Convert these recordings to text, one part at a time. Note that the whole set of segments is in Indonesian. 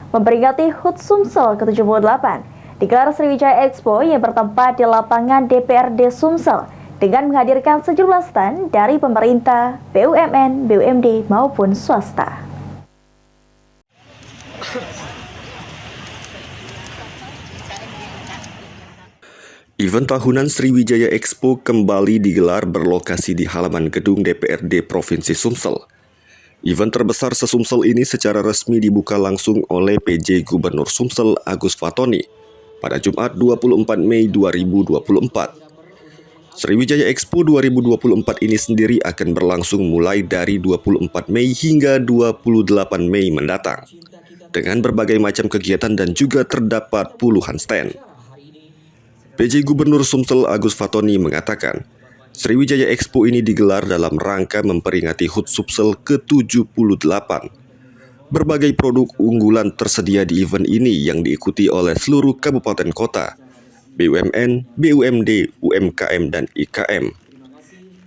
memperingati HUT Sumsel ke-78. Digelar Sriwijaya Expo yang bertempat di lapangan DPRD Sumsel dengan menghadirkan sejumlah stand dari pemerintah, BUMN, BUMD maupun swasta. Event tahunan Sriwijaya Expo kembali digelar berlokasi di halaman gedung DPRD Provinsi Sumsel. Event terbesar se-Sumsel ini secara resmi dibuka langsung oleh PJ Gubernur Sumsel Agus Fatoni pada Jumat 24 Mei 2024. Sriwijaya Expo 2024 ini sendiri akan berlangsung mulai dari 24 Mei hingga 28 Mei mendatang, dengan berbagai macam kegiatan dan juga terdapat puluhan stand. PJ Gubernur Sumsel Agus Fatoni mengatakan, Sriwijaya Expo ini digelar dalam rangka memperingati HUT Sumsel ke-78. Berbagai produk unggulan tersedia di event ini yang diikuti oleh seluruh kabupaten kota, BUMN, BUMD, UMKM, dan IKM.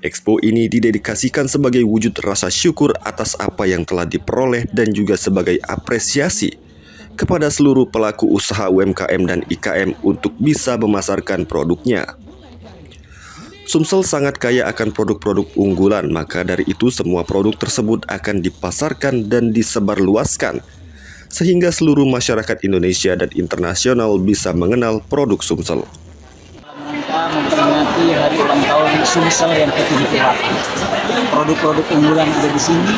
Expo ini didedikasikan sebagai wujud rasa syukur atas apa yang telah diperoleh dan juga sebagai apresiasi kepada seluruh pelaku usaha UMKM dan IKM untuk bisa memasarkan produknya. Sumsel sangat kaya akan produk-produk unggulan, maka dari itu semua produk tersebut akan dipasarkan dan disebarluaskan, sehingga seluruh masyarakat Indonesia dan internasional bisa mengenal produk Sumsel. Memperingati hari ulang tahun Sumsel yang ke-78. Produk-produk unggulan ada di sini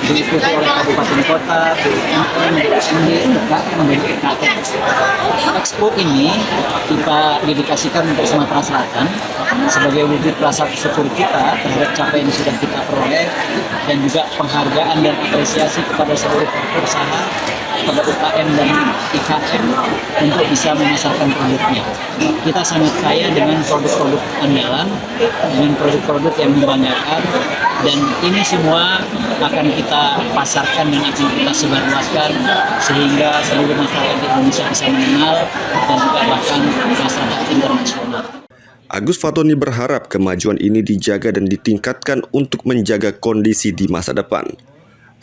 diikuti oleh kabupaten kota, BUMN, BUMD, UMKM, dan IKM. Expo ini kita dedikasikan untuk Sumatera Selatan sebagai wujud rasa syukur kita terhadap capaian yang sudah kita peroleh dan juga penghargaan dan apresiasi kepada seluruh perusahaan, kepada UKM dan IKM untuk bisa memasarkan produknya. Kita sangat kaya dengan produk-produk andalan, dengan produk-produk yang membanggakan, dan ini semua akan kita pasarkan dan akan kita sebarluaskan sehingga seluruh masyarakat di Indonesia bisa mengenal dan juga bahkan masyarakat internasional. Agus Fatoni berharap kemajuan ini dijaga dan ditingkatkan untuk menjaga kondisi di masa depan.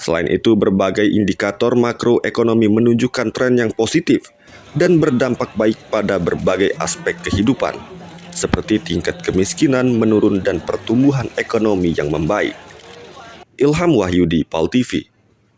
Selain itu, berbagai indikator makroekonomi menunjukkan tren yang positif dan berdampak baik pada berbagai aspek kehidupan, seperti tingkat kemiskinan menurun dan pertumbuhan ekonomi yang membaik. Ilham Wahyudi, PAL TV.